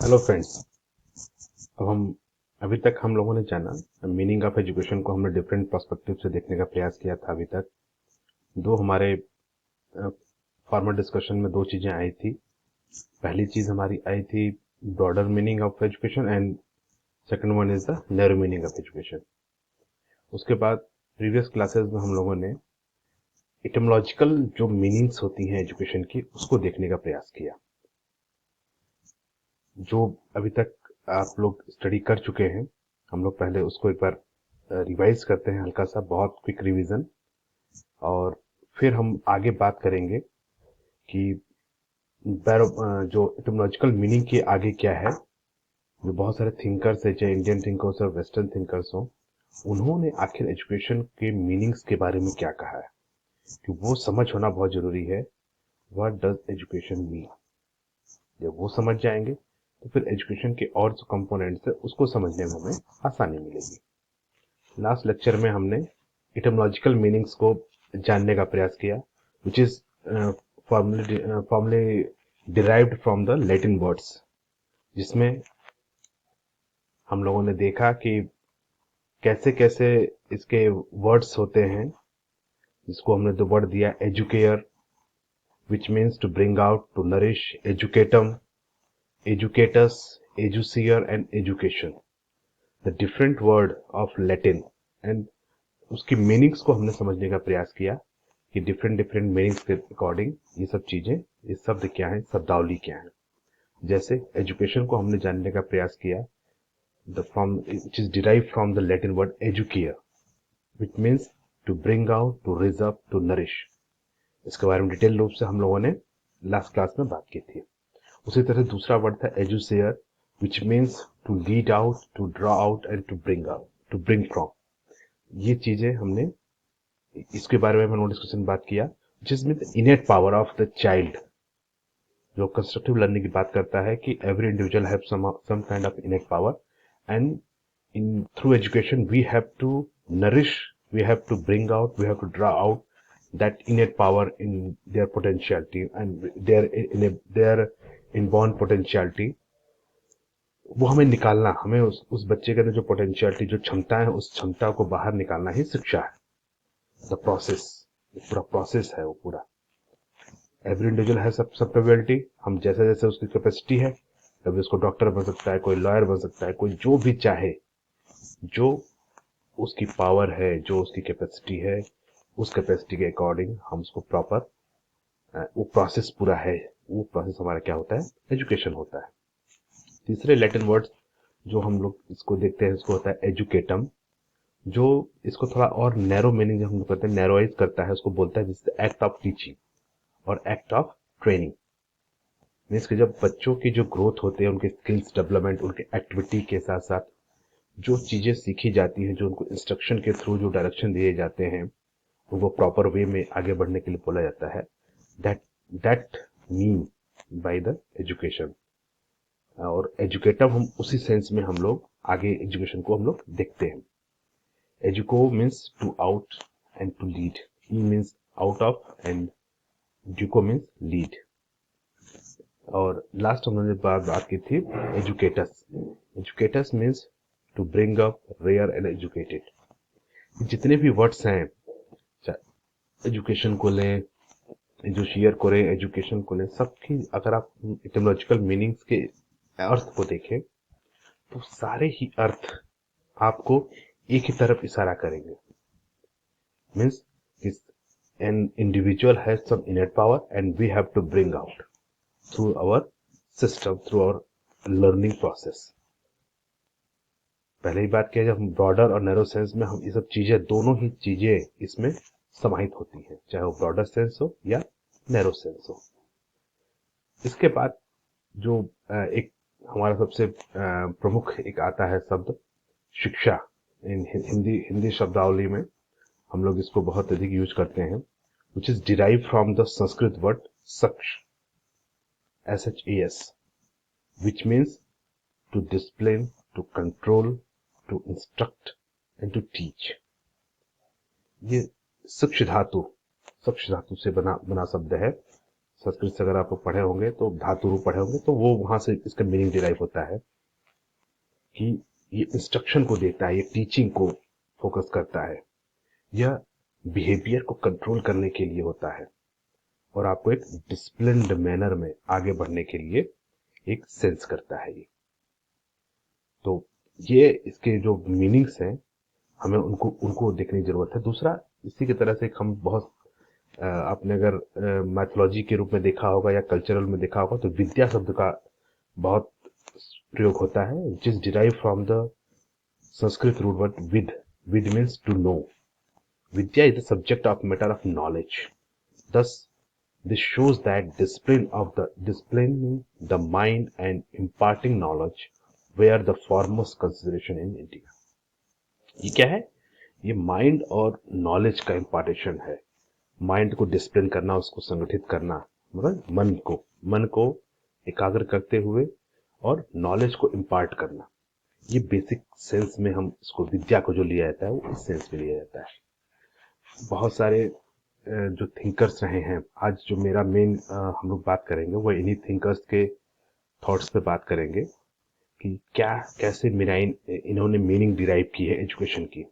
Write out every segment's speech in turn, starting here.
Hello friends. अब हम अभी तक हम लोगों ने जाना मीनिंग ऑफ एजुकेशन को हमने डिफरेंट पर्सपेक्टिव से देखने का प्रयास किया था। अभी तक दो हमारे फॉर्मल डिस्कशन में दो चीजें आई थी। पहली चीज हमारी आई थी broader meaning of education and second one is the narrow meaning of education. उसके बाद प्रीवियस क्लासेस में हम लोगों ने इटमोलॉजिकल जो मीनिंग्स होती हैं एजुकेशन की उसको देखने का प्रयास किया। जो अभी तक आप लोग स्टडी कर चुके हैं, हम लोग पहले उसको एक बार रिवाइज करते हैं, हल्का सा, बहुत क्विक रिवीजन, और फिर हम आगे बात करेंगे कि जो इटमोलॉजिकल मीनिंग के आगे क्या है। जो बहुत सारे थिंकर्स है, चाहे इंडियन थिंकर्स हो वेस्टर्न थिंकर्स हो, उन्होंने आखिर एजुकेशन के मीनिंग्स के बारे में क्या कहा है, कि वो समझ होना बहुत जरूरी है। What does education mean? जब वो समझ जाएंगे तो फिर एजुकेशन के और जो कंपोनेंट्स है उसको समझने में हमें आसानी मिलेगी। लास्ट लेक्चर में हमने इटमोलॉजिकल मीनिंग्स को जानने का प्रयास किया, which is formally derived from the Latin words, जिसमें हम लोगों ने देखा कि कैसे कैसे इसके वर्ड्स होते हैं, जिसको हमने दो वर्ड दिया, educare which means to bring out, to nourish, educatum, educatus, educere and education, the different word of Latin. And उसकी मीनिंग्स को हमने समझने का प्रयास किया कि डिफरेंट डिफरेंट मीनिंग्स के अकॉर्डिंग ये सब चीजें, ये शब्द क्या है, शब्दावली क्या है। जैसे एजुकेशन को हमने जानने का प्रयास किया, the from which is derive from the Latin word educare which means to bring out, to reserve, to nourish. इसके बारे में डिटेल रूप से हम लोगों ने लास्ट क्लास में बात की थी। उसी तरह दूसरा वर्ड था educere which means to lead out, to draw out and to bring out, to bring from. ये चीजें हमने, इसके बारे में हमने डिस्कशन बात किया, जिसमें innate power of the child, जो कंस्ट्रक्टिव लर्निंग की बात करता है कि every individual have some kind of innate power, and in through education we have to nourish, we have to bring out, we have to draw out that innate power in their potentiality and their inborn potentiality. वो हमें निकालना, हमें उस बच्चे के अंदर जो potentiality, जो क्षमता है, उस क्षमता को बाहर निकालना ही शिक्षा है। द प्रोसेस, पूरा प्रोसेस है वो पूरा। एवरी इंडिविजुअल है सब कैपेबिलिटी, हम जैसे जैसे उसकी कैपेसिटी है, कभी उसको डॉक्टर बन सकता है, कोई लॉयर बन सकता है, कोई जो भी चाहे, जो उसकी पावर है, जो उसकी कैपेसिटी है, उस कैपेसिटी के अकॉर्डिंग हम उसको प्रॉपर, वो प्रोसेस पूरा है, वो प्रोसेस हमारा क्या होता है, एजुकेशन होता है। तीसरे लैटिन वर्ड्स जो हम लोग इसको देखते हैं, इसको होता है एजुकेटम, जो इसको थोड़ा और नैरो मीनिंग हम लोग कहते हैं, नैरोइज करता है, उसको बोलता है जिससे एक्ट ऑफ टीचिंग और एक्ट ऑफ ट्रेनिंग। मीन्स कि जब बच्चों की जो ग्रोथ होते हैं, उनके स्किल्स डेवलपमेंट, उनके एक्टिविटी के साथ साथ जो चीजें सीखी जाती हैं, जो उनको इंस्ट्रक्शन के थ्रू जो डायरेक्शन दिए जाते हैं, उनको प्रॉपर वे में आगे बढ़ने के लिए बोला जाता है, that that mean by the education. और एजुकेटिव हम उसी सेंस में हम लोग आगे एजुकेशन को हम लोग देखते हैं। Educo means to out and to lead, e means out of and duco means lead. और लास्ट हमने बात की थी educatus. Educatus means to bring up, rear and educated. जितने भी वर्ड्स हैं, एजुकेशन को लें, एजुशियर को लें, एजुकेशन को लें, सबकी अगर आप इटमोलॉजिकल मीनिंग्स के अर्थ को देखें तो सारे ही अर्थ आपको एक ही तरफ इशारा करेंगे। Means an individual has some innate power and we have to bring out through our system, through our learning process. पहले ही बात किया, जब हम ब्रॉडर और नैरो सेंस में हम ये सब चीजें, दोनों ही चीजें इसमें समाहित होती हैं, चाहे वो ब्रॉडर सेंस हो या नैरो सेंस हो। इसके बाद जो एक हमारा सबसे प्रमुख एक आता है शब्द शिक्षा। हिंदी शब्दावली में हम लोग इसको बहुत अधिक यूज करते हैं, which is derived from the Sanskrit word saksh, S-H-A-S, which means to discipline, to control, to instruct and to teach. ये सक्ष धातु से बना शब्द है। संस्कृत से अगर आप लोग पढ़े होंगे तो धातु रूप पढ़े होंगे, तो वो वहां से इसका मीनिंग डिराइव होता है कि ये इंस्ट्रक्शन को देता है, ये टीचिंग को फोकस करता है, यह बिहेवियर को कंट्रोल करने के लिए होता है और आपको एक डिसिप्लिन्ड मैनर में आगे बढ़ने के लिए एक सेंस करता है ये। तो ये इसके जो मीनिंग्स हैं, हमें उनको उनको देखने की जरूरत है। दूसरा, इसी की तरह से हम बहुत आपने अगर मैथोलॉजी के रूप में देखा होगा या कल्चरल में देखा होगा, तो विद्या शब्द का बहुत प्रयोग होता है, which is derive from the Sanskrit root word vid. Vid means to know. Vidya is the subject of matter of knowledge. Thus, this shows that disciplining the mind and imparting knowledge were the foremost consideration in India. ये क्या है? ये mind और knowledge का इम्पार्टेशन है। Mind को discipline करना, उसको संगठित करना, मतलब मन को एकाग्र करते हुए और नॉलेज को इम्पार्ट करना। ये बेसिक सेंस में हम इसको, विद्या को जो लिया जाता है वो इस सेंस में लिया जाता है। बहुत सारे जो थिंकर्स रहे हैं, आज जो मेरा मेन हम लोग बात करेंगे वो इन्हीं थिंकर्स के थॉट्स पे बात करेंगे कि क्या कैसे इन्होंने मीनिंग डिराइव की है एजुकेशन की।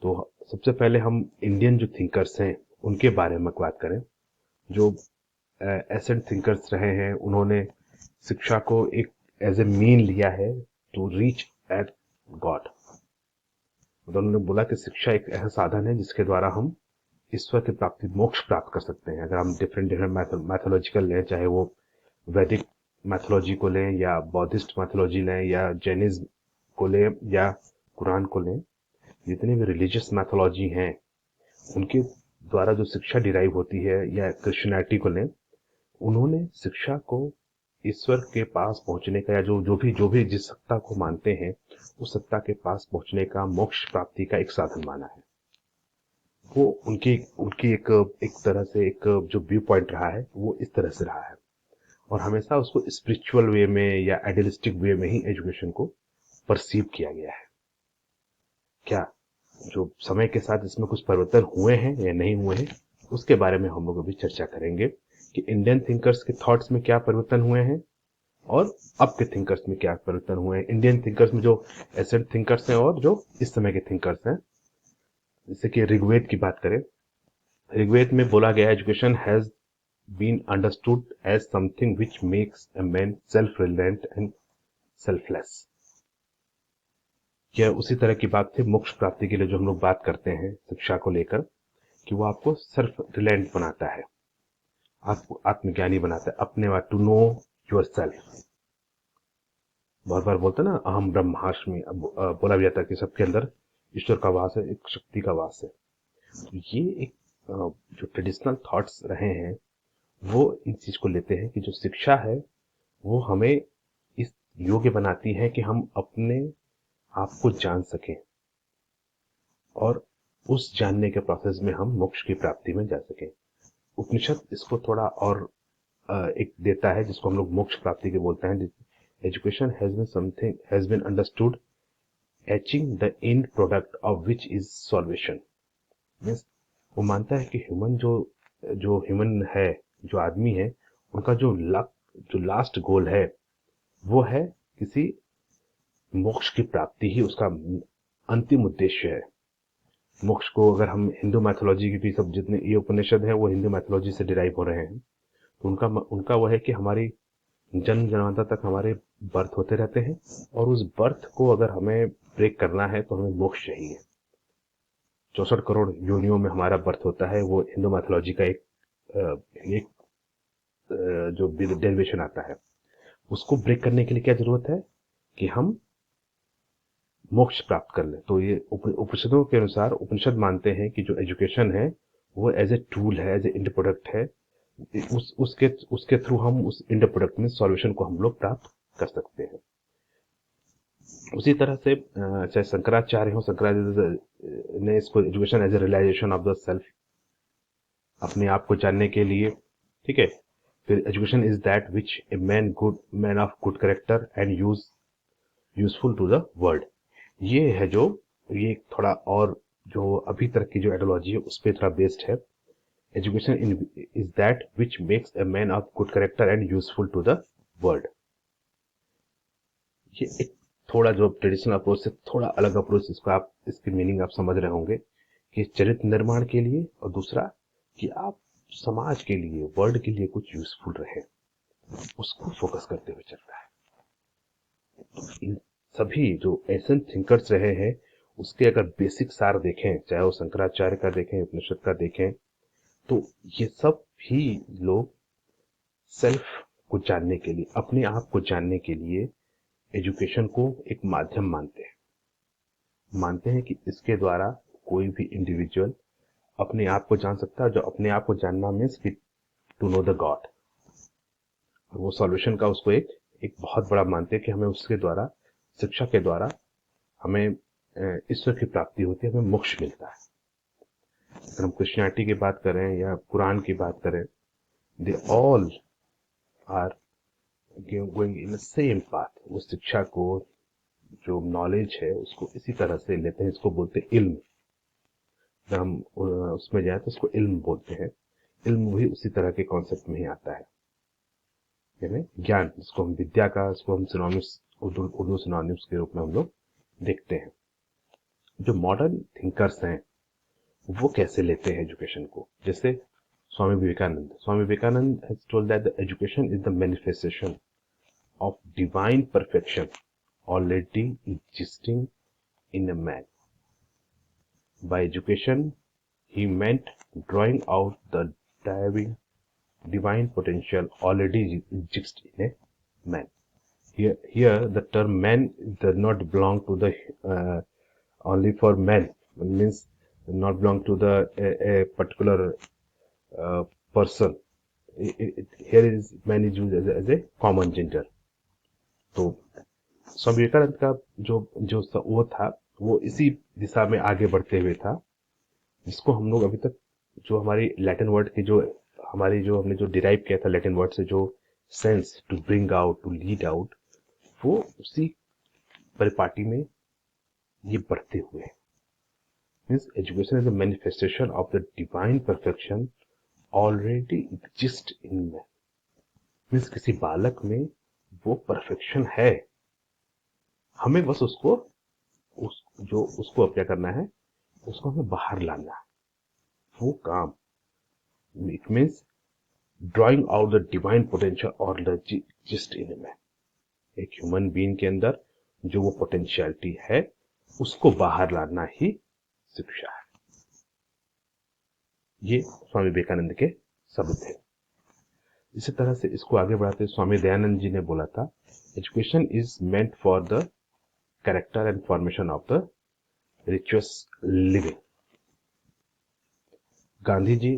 तो सबसे पहले हम इंडियन जो थिंकर्स हैं उनके बारे में बात करें। जो एसेंट थिंकर्स रहे हैं, उन्होंने शिक्षा को एक एज ए मीन लिया है टू रीच एट गॉड। उन्होंने बोला कि शिक्षा एक ऐसा साधन है जिसके द्वारा हम ईश्वर की प्राप्ति, मोक्ष प्राप्त कर सकते हैं। अगर हम डिफरेंट मैथोलॉजिकल लें, चाहे वो वैदिक मैथोलॉजी को लें या बौद्धिस्ट मैथोलॉजी लें या जैनिज्म को लें या कुरान को लें, जितनी भी रिलीजियस मैथोलॉजी हैं उनके द्वारा जो शिक्षा डिराइव होती है, या क्रिश्चियनिटी को लें, उन्होंने शिक्षा को ईश्वर के पास पहुंचने का, या जो भी जिस सत्ता को मानते हैं उस सत्ता के पास पहुंचने का, मोक्ष प्राप्ति का एक साधन माना है। वो उनकी उनकी एक तरह से एक जो व्यू पॉइंट रहा है वो इस तरह से रहा है, और हमेशा उसको स्पिरिचुअल वे में या आइडियलिस्टिक वे में ही एजुकेशन को परसीव किया गया है। क्या जो समय के साथ इसमें कुछ परिवर्तन हुए हैं या नहीं हुए हैं, उसके बारे में हम लोग अभी चर्चा करेंगे कि इंडियन थिंकर्स के थॉट्स में क्या परिवर्तन हुए हैं और अब के थिंकर्स में क्या परिवर्तन हुए हैं। इंडियन थिंकर्स में जो एसेंट थिंकर्स हैं और जो इस समय के थिंकर्स हैं। जैसे कि ऋग्वेद की बात करें, ऋग्वेद में बोला गया, education has been understood as something which makes a man self reliant and selfless. यह उसी तरह की बात थी मोक्ष प्राप्ति के लिए जो हम लोग बात करते हैं शिक्षा को लेकर, कि वो आपको सेल्फ रिलायंट बनाता है, आपको आत्मज्ञानी बनाता है, अपने बात, टू नो योर सेल्फ। बहुत बार बोलते ना, अहम ब्रह्मास्मि, बोला भी जाता है कि सबके अंदर ईश्वर का वास है, एक शक्ति का वास है। तो ये एक जो ट्रेडिशनल थॉट्स रहे हैं वो इस चीज को लेते हैं कि जो शिक्षा है वो हमें इस योग्य बनाती है कि हम अपने आप को जान सकें और उस जानने के प्रोसेस में हम मोक्ष की प्राप्ति में जा सकें। उपनिषद इसको थोड़ा और एक देता है, जिसको हम लोग मोक्ष प्राप्ति के बोलते हैं। Education has been understood achieving the end product of which is salvation. वो मानता है कि जो ह्यूमन है, जो आदमी है, उनका जो लास्ट गोल है वो है किसी मोक्ष की प्राप्ति ही उसका अंतिम उद्देश्य है। मोक्ष को अगर हम हिंदू मैथोलॉजी की भी, सब जितने ये उपनिषद है वो हिंदू मैथोलॉजी से डिराइव हो रहे हैं, तो उनका वह है कि हमारी जन्म जन्मांतर तक हमारे बर्थ होते रहते हैं, और उस बर्थ को अगर हमें ब्रेक करना है तो हमें मोक्ष चाहिए। 64 करोड़ योनियों में हमारा बर्थ होता है, वो हिंदू मैथोलॉजी का एक जो डेरिवेशन आता है। उसको ब्रेक करने के लिए क्या जरूरत है कि हम मोक्ष प्राप्त कर लें। तो ये उपनिषदों के अनुसार उपनिषद मानते हैं कि जो एजुकेशन है वो एज ए टूल है, एज ए इंड प्रोडक्ट है, उसके थ्रू हम उस इंड प्रोडक्ट में सॉल्यूशन को हम लोग प्राप्त कर सकते हैं। उसी तरह से चाहे शंकराचार्य हो, शंकराचार्य ने इसको education as a realization of the self, अपने आप को जानने के लिए, ठीक है। फिर education is that which a man of good character and useful to the world. ये है ये थोड़ा और जो अभी तक की जो आइडियोलॉजी है उस पर थोड़ा बेस्ड है। Education is that which makes a man of good character and useful to the world. ये एक थोड़ा जो ट्रेडिशनल अप्रोच से थोड़ा अलग अप्रोच, इसको आप इसकी मीनिंग आप समझ रहे होंगे कि चरित्र निर्माण के लिए, और दूसरा कि आप समाज के लिए, वर्ल्ड के लिए कुछ यूजफुल रहे, उसको फोकस करते हुए चलता है। इन सभी जो एशियन थिंकर्स रहे हैं उसके अगर बेसिक सार देखें, चाहे वो शंकराचार्य का देखें, उपनिषद का देखें, तो ये सब भी लोग सेल्फ को जानने के लिए, अपने आप को जानने के लिए एजुकेशन को एक माध्यम मानते हैं कि इसके द्वारा कोई भी इंडिविजुअल अपने आप को जान सकता है। जो अपने आप को जानना मीन्स कि टू नो द गॉड, और वो सॉल्यूशन का उसको एक बहुत बड़ा मानते हैं कि हमें उसके द्वारा, शिक्षा के द्वारा हमें ईश्वर की प्राप्ति होती है, हमें मोक्ष मिलता है। अगर हम क्रिश्चियनिटी की बात करें या कुरान की बात करें, they all are going in the same path. वो शिक्षा को, जो नॉलेज है उसको इसी तरह से लेते हैं, इसको बोलते हैं इल्म। अगर हम उसमें जाए तो उसको इल्म बोलते हैं। इल्म भी उसी तरह के कॉन्सेप्ट में ही आता है, यानी ज्ञान, जिसको हम विद्या का, इसको हम सिनोनिम्स, उर्दू सिनोनिम्स के रूप में हम लोग देखते हैं। जो मॉडर्न थिंकर्स हैं वो कैसे लेते हैं एजुकेशन को, जैसे Swami Vivekananda has told that the education is the manifestation of divine perfection already existing in a man. By education he meant drawing out the divine potential already exists in a man. Here the term man does not belong to the only for men. It means not belong to the a particular person. Here is man is used as a common gender. तो स्वामी विवेकानंद का वो था, वो इसी दिशा में आगे बढ़ते हुए था, जिसको हम लोग अभी तक, जो हमारी लैटिन वर्ड की हमने जो डिराइव किया था लैटिन वर्ड से, जो sense to bring out, to lead out, वो उसी परिपाटी में ये बढ़ते हुए हैं। Means education is a manifestation of the divine perfection already exist in man. Means किसी बालक में वो परफेक्शन है, हमें बस उसको क्या करना है, उसको हमें बाहर लाना है, वो काम। It means drawing out the divine potential already exist in man. एक ह्यूमन बीइंग के अंदर जो वो पोटेंशियलिटी है, उसको बाहर लाना ही शिक्षा है। ये स्वामी विवेकानंद के शब्द थे। इसी तरह से इसको आगे बढ़ाते स्वामी दयानंद जी ने बोला था, education is meant for the character and formation of the righteous living. Gandhi ji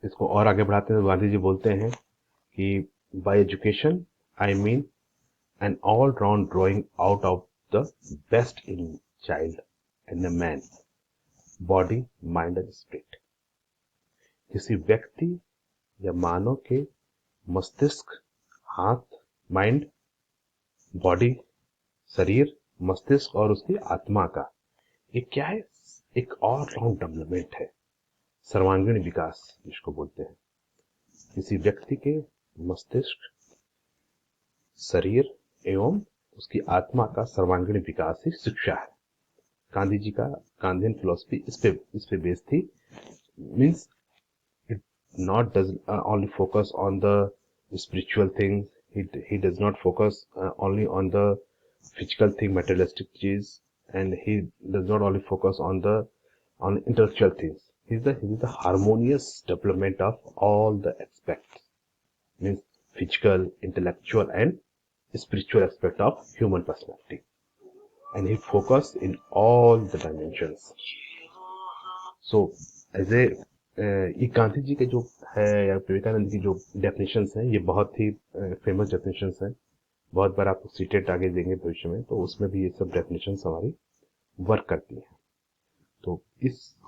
इसको और आगे बढ़ाते हैं, गांधी जी बोलते हैं कि bye education I mean an all-round drawing out of the best in child and a man, body, mind and spirit. किसी व्यक्ति या मानव के मस्तिष्क, हाथ, माइंड, बॉडी, शरीर, मस्तिष्क और उसकी आत्मा का एक क्या है, एक ऑल राउंड डेवलपमेंट है, सर्वांगीण विकास जिसको बोलते हैं। किसी व्यक्ति के मस्तिष्क, शरीर एवं उसकी आत्मा का सर्वांगीण विकास ही शिक्षा है। गांधी जी का गांधीयन फिलॉसफी इस पे बेस्ड थी। Means it not does only focus on the spiritual things, he does not focus only on the physical thing, materialistic चीज, and he does not only focus on intellectual things. He is the harmonious development of all the aspects, means physical, intellectual and spiritual aspect of human personality, and he focused in all the dimensions. So as a ये गांधी जी के जो है या विवेकानंद की जो definitions हैं, ये बहुत ही फेमस डेफिनेशंस हैं। बहुत बार आपको सीटेट आगे देंगे भविष्य में, तो उसमें भी ये सब डेफिनेशंस हमारी वर्क करती हैं। तो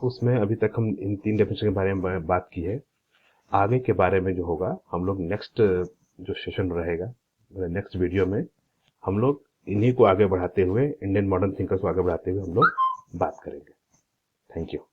उसमें अभी तक हम इन 3 डेफिनेशन के बारे में बात की है। आगे के बारे में जो होगा, हम लोग नेक्स्ट जो सेशन रहेगा, नेक्स्ट वीडियो में हम लोग इन्हीं को आगे बढ़ाते हुए, इंडियन मॉडर्न थिंकर्स को आगे बढ़ाते हुए हम लोग बात करेंगे। Thank you.